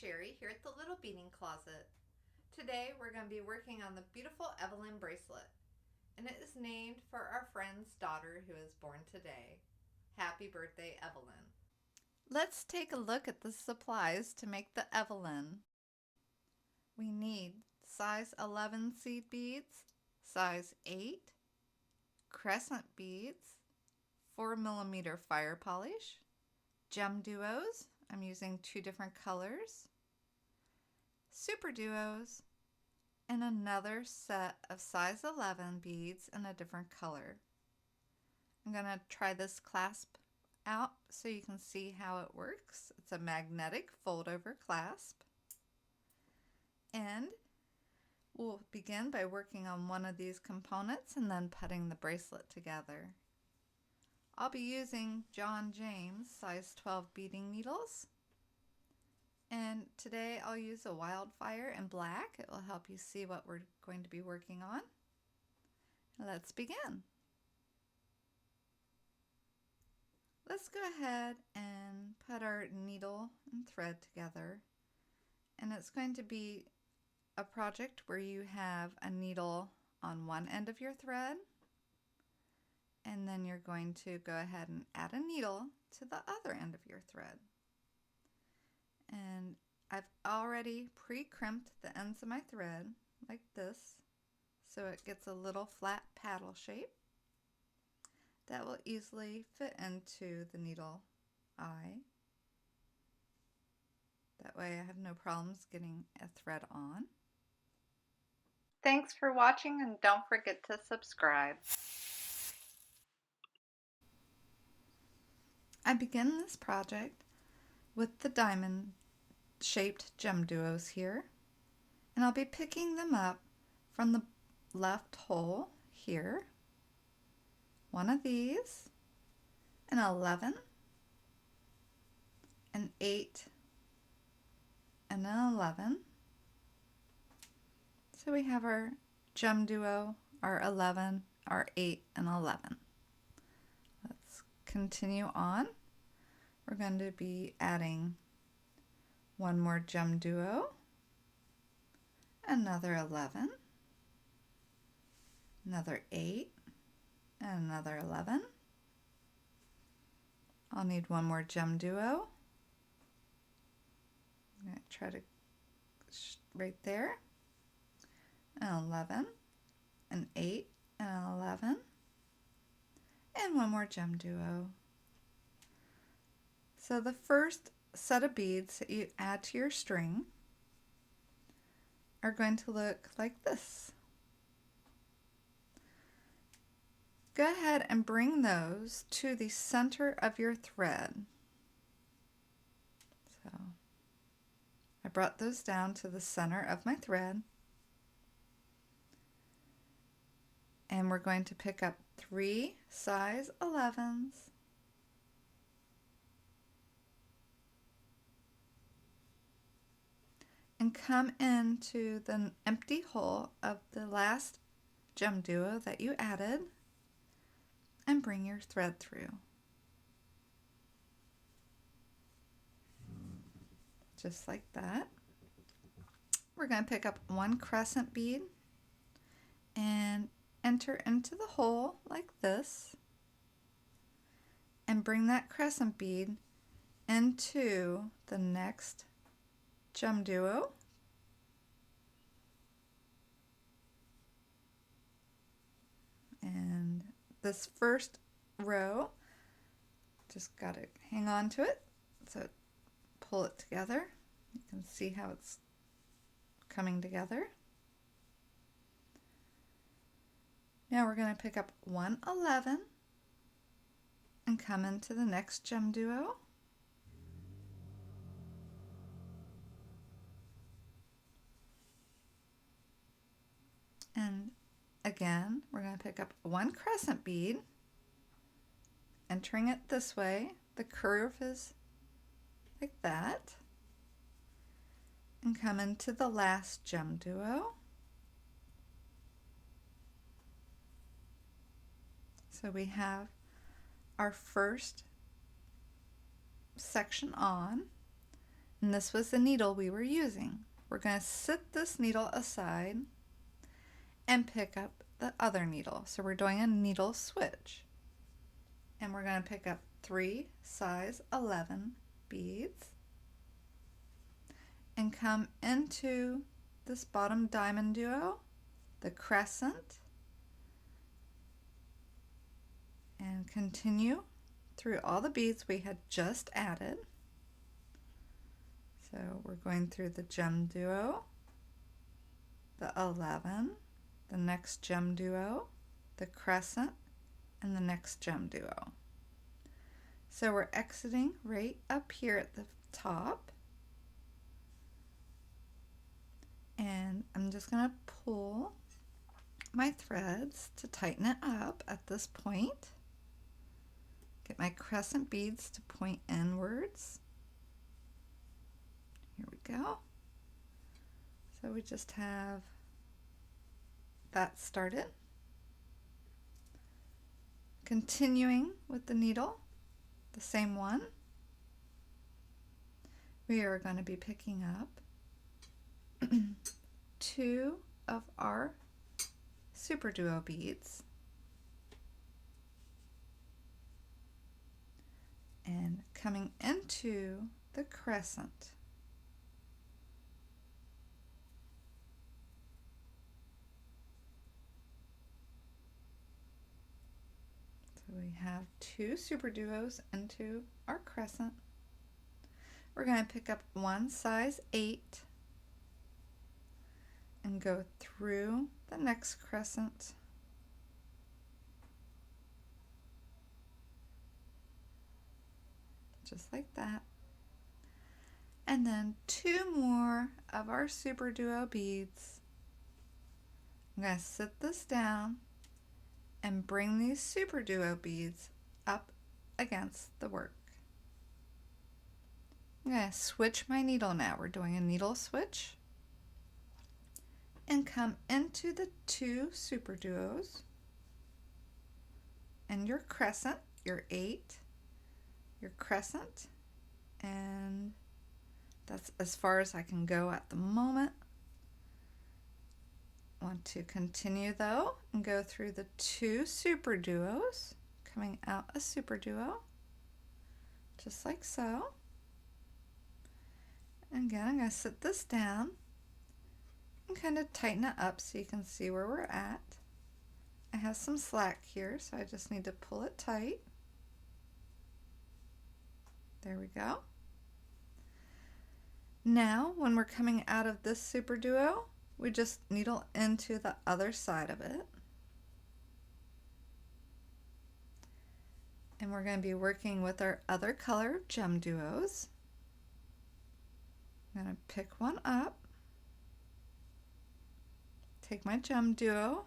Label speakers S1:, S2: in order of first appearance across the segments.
S1: Sherry here at the Little Beading Closet. Today we're going to be working on the beautiful Evelyn bracelet, and it is named for our friend's daughter who is born today. Happy birthday, Evelyn. Let's take a look at the supplies to make the Evelyn. We need size 11 seed beads, size 8, crescent beads, 4mm fire polish, GemDuos. I'm using 2 different colors, Superduos, and another set of size 11 beads in a different color. I'm going to try this clasp out so you can see how it works. It's a magnetic fold over clasp. And we'll begin by working on one of these components and then putting the bracelet together. I'll be using John James size 12 beading needles. And today I'll use a wildfire in black. It will help you see what we're going to be working on. Let's begin. Let's go ahead and put our needle and thread together. And it's going to be a project where you have a needle on one end of your thread, and then you're going to go ahead and add a needle to the other end of your thread. And I've already pre-crimped the ends of my thread like this, so it gets a little flat paddle shape that will easily fit into the needle eye. That way I have no problems getting a thread on. Thanks for watching, and don't forget to subscribe. I begin this project with the diamond shaped GemDuos here, and I'll be picking them up from the left hole here. One of these, an 11, an 8, and an 11. So we have our GemDuo, our 11, our 8, and 11. Let's continue on. We're going to be adding one more GemDuo, another 11, another 8, and another 11. I'll need one more GemDuo. I'm going to try to right there. An 11, an 8, and an 11, and one more GemDuo. So the first set of beads that you add to your string are going to look like this. Go ahead and bring those to the center of your thread. So I brought those down to the center of my thread. And we're going to pick up 3 size 11s. And come into the empty hole of the last GemDuo that you added and bring your thread through. Just like that. We're going to pick up 1 crescent bead and enter into the hole like this and bring that crescent bead into the next GemDuo. And this first row, just got to hang on to it, so pull it together. You can see how it's coming together. Now we're going to pick up 1 11 and come into the next GemDuo. And again, we're going to pick up 1 crescent bead, entering it this way. The curve is like that. And come into the last GemDuo. So we have our first section on. And this was the needle we were using. We're going to sit this needle aside and pick up the other needle. So we're doing a needle switch. And we're going to pick up 3 size 11 beads and come into this bottom diamond duo, the Crescent, and continue through all the beads we had just added. So we're going through the GemDuo, the 11, the next GemDuo, the Crescent, and the next GemDuo. So we're exiting right up here at the top. And I'm just going to pull my threads to tighten it up at this point. Get my crescent beads to point inwards. Here we go. So we just have that started. Continuing with the needle, the same one, we are going to be picking up 2 of our Superduo beads and coming into the Crescent. So we have 2 Superduos into our Crescent. We're going to pick up 1 size 8 and go through the next Crescent. Just like that. And then 2 more of our Superduo beads. I'm going to sit this down and bring these Superduo beads up against the work. I'm going to switch my needle now. We're doing a needle switch. And come into the 2 Superduos and your Crescent, your 8, your Crescent, and that's as far as I can go at the moment. Want to continue though and go through the 2 Superduos, coming out a Superduo, just like so. And again, I'm going to sit this down and kind of tighten it up so you can see where we're at. I have some slack here, so I just need to pull it tight. There we go. Now, when we're coming out of this Superduo, we just needle into the other side of it. And we're going to be working with our other color GemDuos. I'm going to pick one up. Take my GemDuo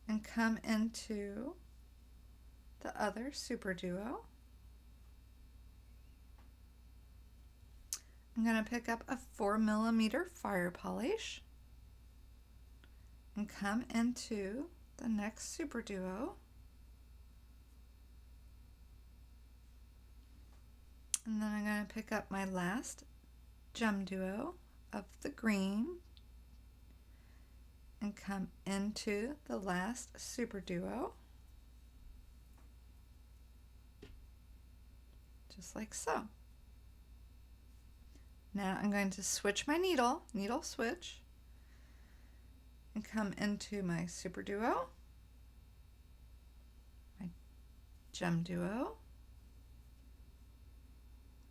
S1: and come into the other Superduo. I'm going to pick up a 4mm fire polish and come into the next Superduo. And then I'm going to pick up my last GemDuo of the green and come into the last Superduo, just like so. Now I'm going to switch my needle switch, and come into my Superduo, my GemDuo,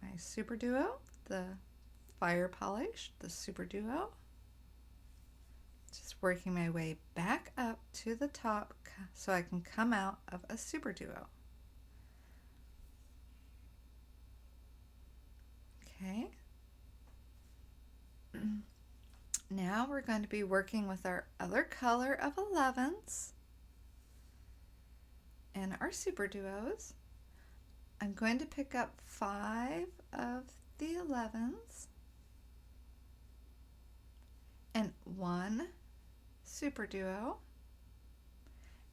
S1: my Superduo, the fire polish, the Superduo, just working my way back up to the top so I can come out of a Superduo. Okay. Now we're going to be working with our other color of 11s and our Superduos. I'm going to pick up 5 of the 11s and 1 Superduo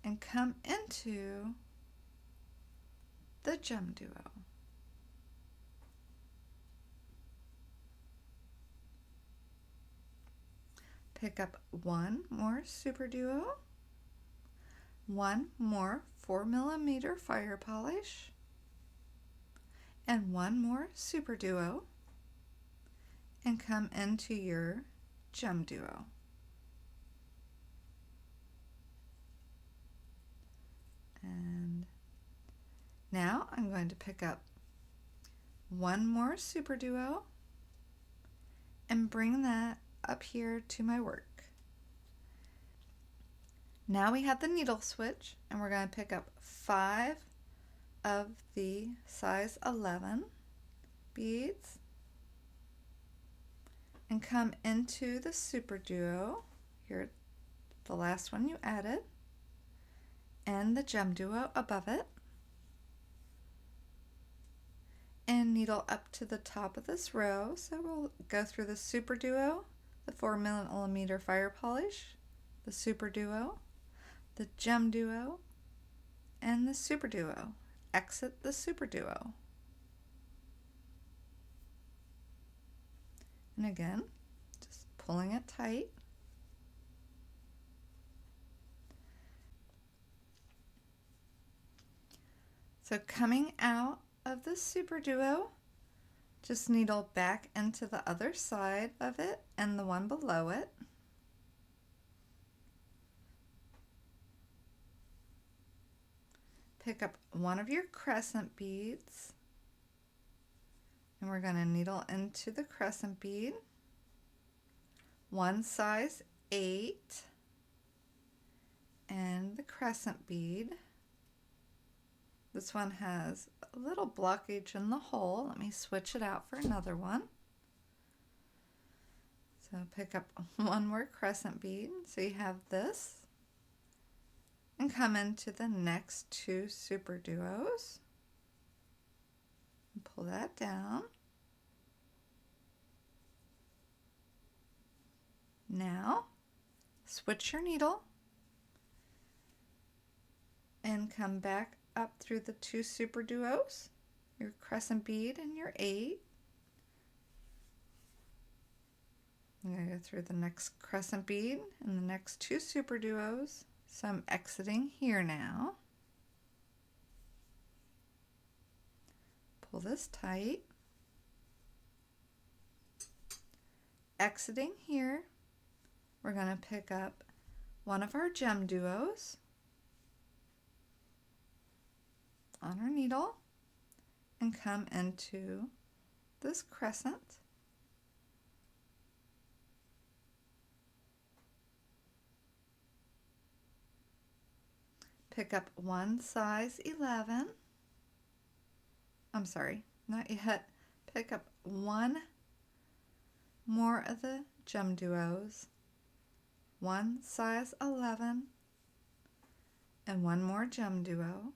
S1: and come into the GemDuo. Pick up one more Superduo, one more 4mm fire polish, and one more Superduo, and come into your GemDuo. And now I'm going to pick up one more Superduo and bring that up here to my work. Now we have the needle switch, and we're going to pick up 5 of the size 11 beads and come into the Superduo, here, the last one you added, and the GemDuo above it, and needle up to the top of this row. So we'll go through the Superduo, the 4mm fire polish, the Superduo, the GemDuo, and the Superduo. Exit the Superduo. And again, just pulling it tight. So coming out of the Superduo, just needle back into the other side of it and the one below it. Pick up one of your crescent beads, and we're going to needle into the crescent bead, one size 8, and the crescent bead. This one has a little blockage in the hole. Let me switch it out for another one. So pick up one more crescent bead. So you have this. And come into the next 2 Superduos. And pull that down. Now, switch your needle. And come back up through the 2 Superduos, your crescent bead and your 8. I'm going to go through the next crescent bead and the next 2 Superduos. So I'm exiting here now. Pull this tight. Exiting here, we're going to pick up one of our GemDuos on our needle and come into this crescent. Pick up one size 11. I'm sorry, not yet. Pick up one more of the GemDuos, one size 11, and one more GemDuo,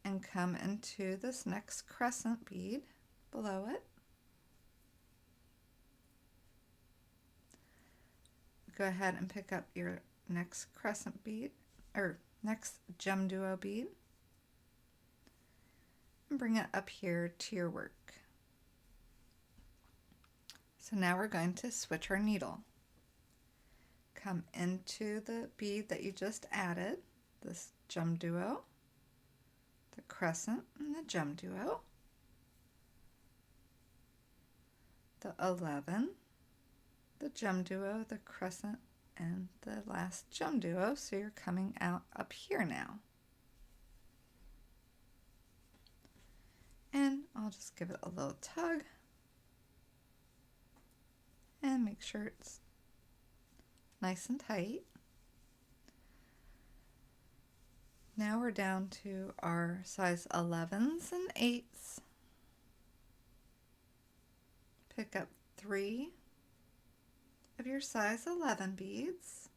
S1: and come into this next crescent bead below it. Go ahead and pick up your next crescent bead, or next GemDuo bead, and bring it up here to your work. So now we're going to switch our needle. Come into the bead that you just added, this GemDuo, the crescent, and the GemDuo, the 11, the GemDuo, the crescent, and the last GemDuo. So you're coming out up here now. And I'll just give it a little tug and make sure it's nice and tight. Now we're down to our size 11s and 8s. Pick up 3 of your size 11 beads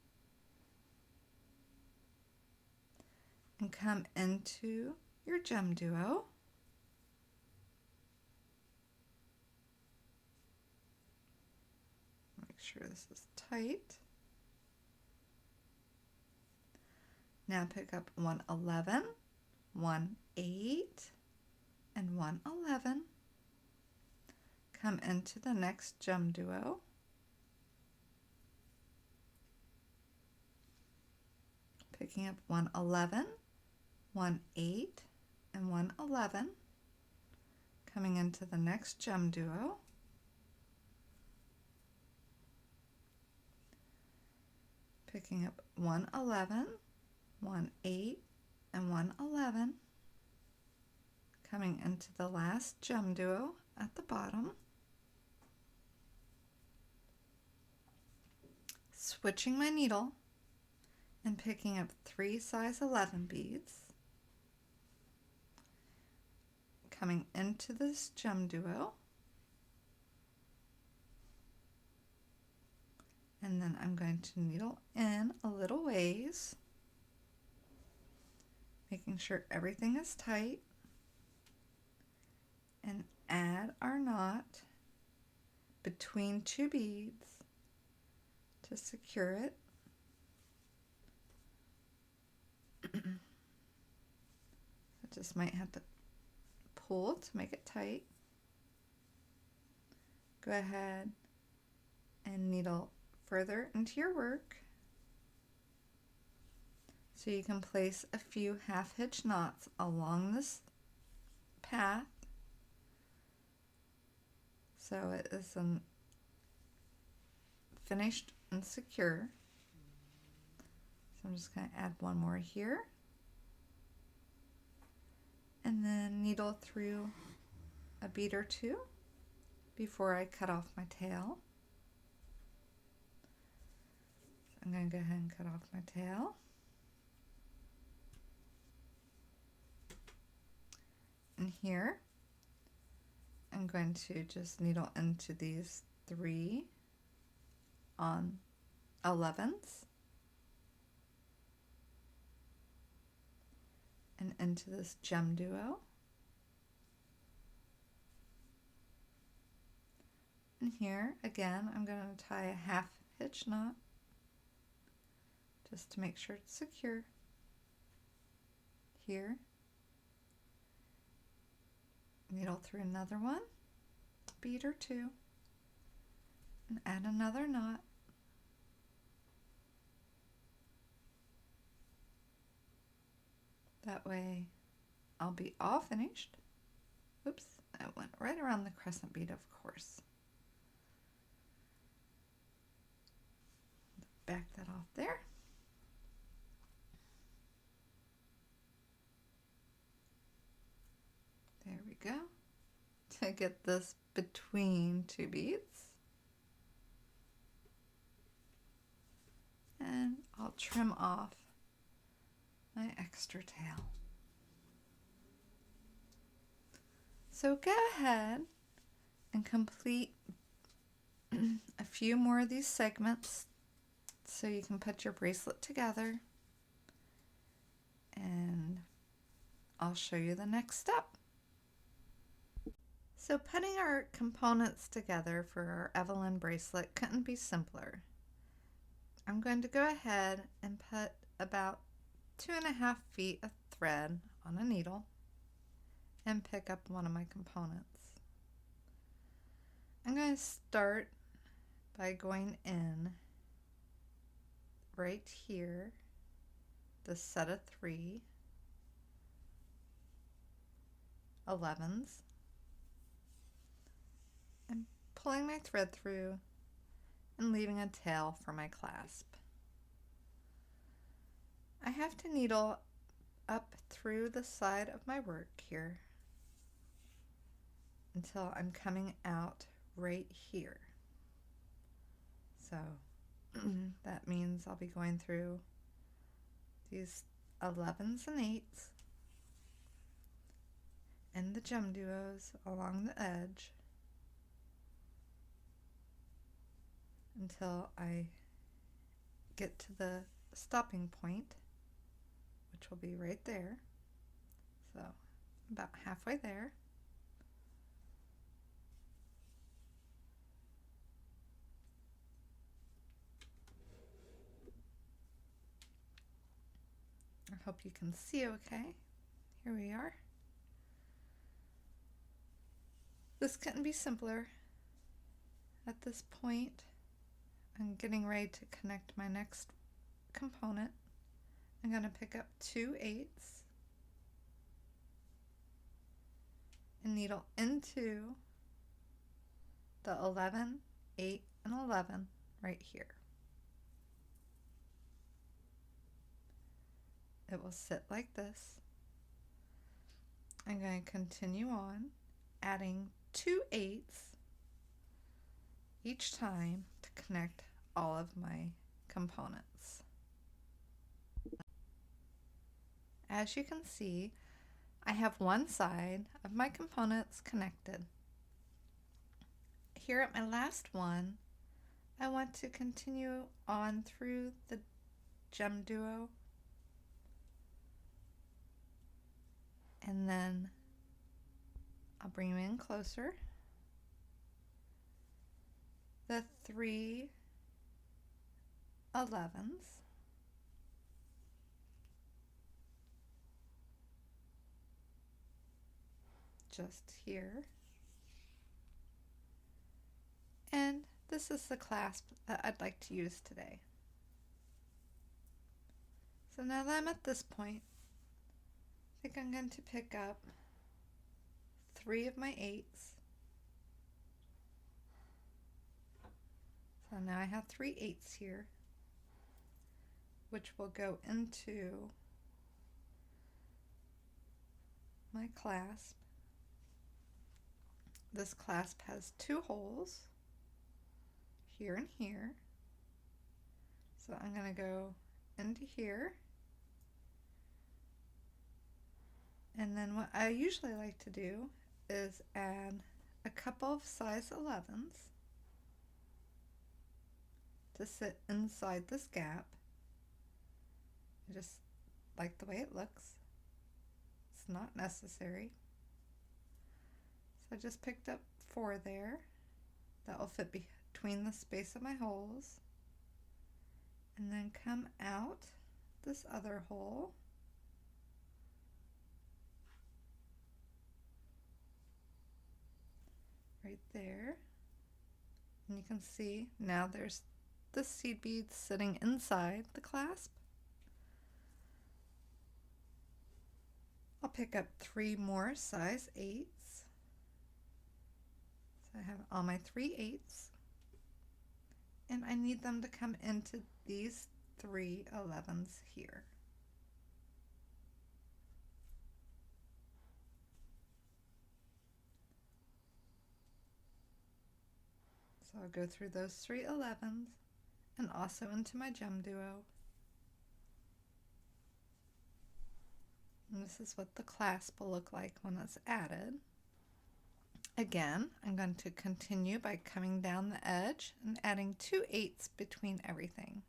S1: and come into your GemDuo. Make sure this is tight. Now pick up one 11, one 8, and one 11. Come into the next GemDuo picking up 111, 18, and 111, coming into the next GemDuo, picking up 111, 18, and 111, coming into the last GemDuo at the bottom, switching my needle and picking up 3 size 11 beads, coming into this GemDuo, and then I'm going to needle in a little ways, making sure everything is tight, and add our knot between 2 beads to secure it. I just might have to pull to make it tight. Go ahead and needle further into your work so you can place a few half hitch knots along this path so it is finished and secure. So I'm just going to add one more here and then needle through a bead or 2 before I cut off my tail. So I'm going to go ahead and cut off my tail. And here I'm going to just needle into these 3 on 11s and into this GemDuo, and here again I'm going to tie a half hitch knot just to make sure it's secure. Here, needle through another one, bead or 2, and add another knot. That way I'll be all finished. Oops, I went right around the crescent bead, of course. Back that off there. There we go. To get this between 2 beads. And I'll trim off my extra tail. So go ahead and complete a few more of these segments so you can put your bracelet together, and I'll show you the next step. So putting our components together for our Evelyn bracelet couldn't be simpler. I'm going to go ahead and put about 2.5 feet of thread on a needle and pick up one of my components. I'm going to start by going in right here, the set of 3 11s, and pulling my thread through and leaving a tail for my clasp. I have to needle up through the side of my work here until I'm coming out right here. So that means I'll be going through these 11s and 8s and the GemDuos along the edge until I get to the stopping point, which will be right there. So about halfway there. I hope you can see okay. Here we are. This couldn't be simpler. At this point, I'm getting ready to connect my next component I'm going to pick up 2/8 and needle into the 11, 8, and 11 right here. It will sit like this. I'm going to continue on adding 2/8 each time to connect all of my components. As you can see, I have one side of my components connected. Here at my last one, I want to continue on through the GemDuo, and then I'll bring you in closer. The 3 11s, just here, and this is the clasp that I'd like to use today. So now that I'm at this point, I think I'm going to pick up 3 of my 8s. So now I have 3 8s here, which will go into my clasp. This clasp has 2 holes, here and here. So I'm going to go into here. And then what I usually like to do is add a couple of size 11s to sit inside this gap. I just like the way it looks. It's not necessary. So I just picked up 4 there. That will fit between the space of my holes. And then come out this other hole. Right there. And you can see now there's the seed bead sitting inside the clasp. I'll pick up 3 more size 8s. So I have all my 3 8s. And I need them to come into these 3 11s here. So I'll go through those 3 11s and also into my GemDuo. And this is what the clasp will look like when it's added. Again, I'm going to continue by coming down the edge and adding 2 8s between everything.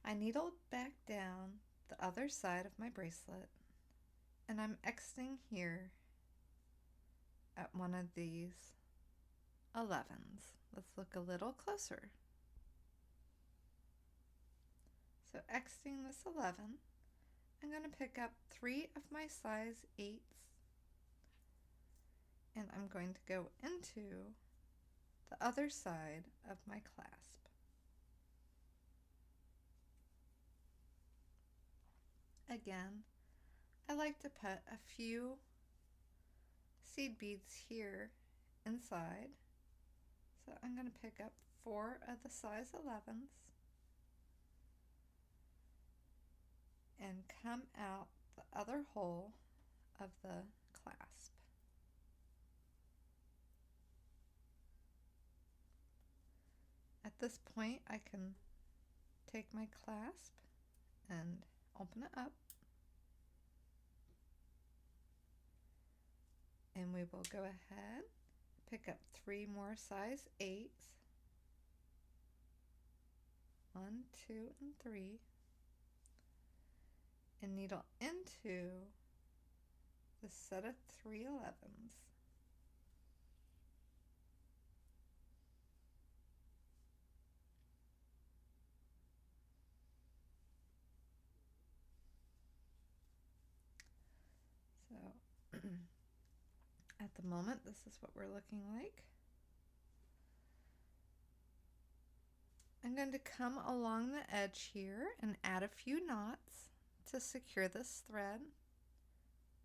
S1: I needled back down the other side of my bracelet, and I'm exiting here at one of these 11s. Let's look a little closer. So exiting this 11, I'm going to pick up 3 of my size 8s, and I'm going to go into the other side of my clasp. Again, I like to put a few seed beads here inside. So I'm going to pick up 4 of the size 11s and come out the other hole of the clasp. At this point, I can take my clasp and open it up, and we will go ahead, pick up 3 more size 8s, 1, 2, and 3, and needle into the set of 3 11s. So at the moment, this is what we're looking like. I'm going to come along the edge here and add a few knots to secure this thread.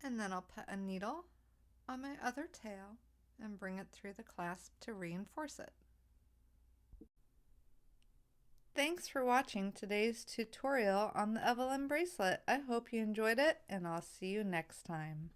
S1: And then I'll put a needle on my other tail and bring it through the clasp to reinforce it. Thanks for watching today's tutorial on the Evelyn bracelet. I hope you enjoyed it, and I'll see you next time.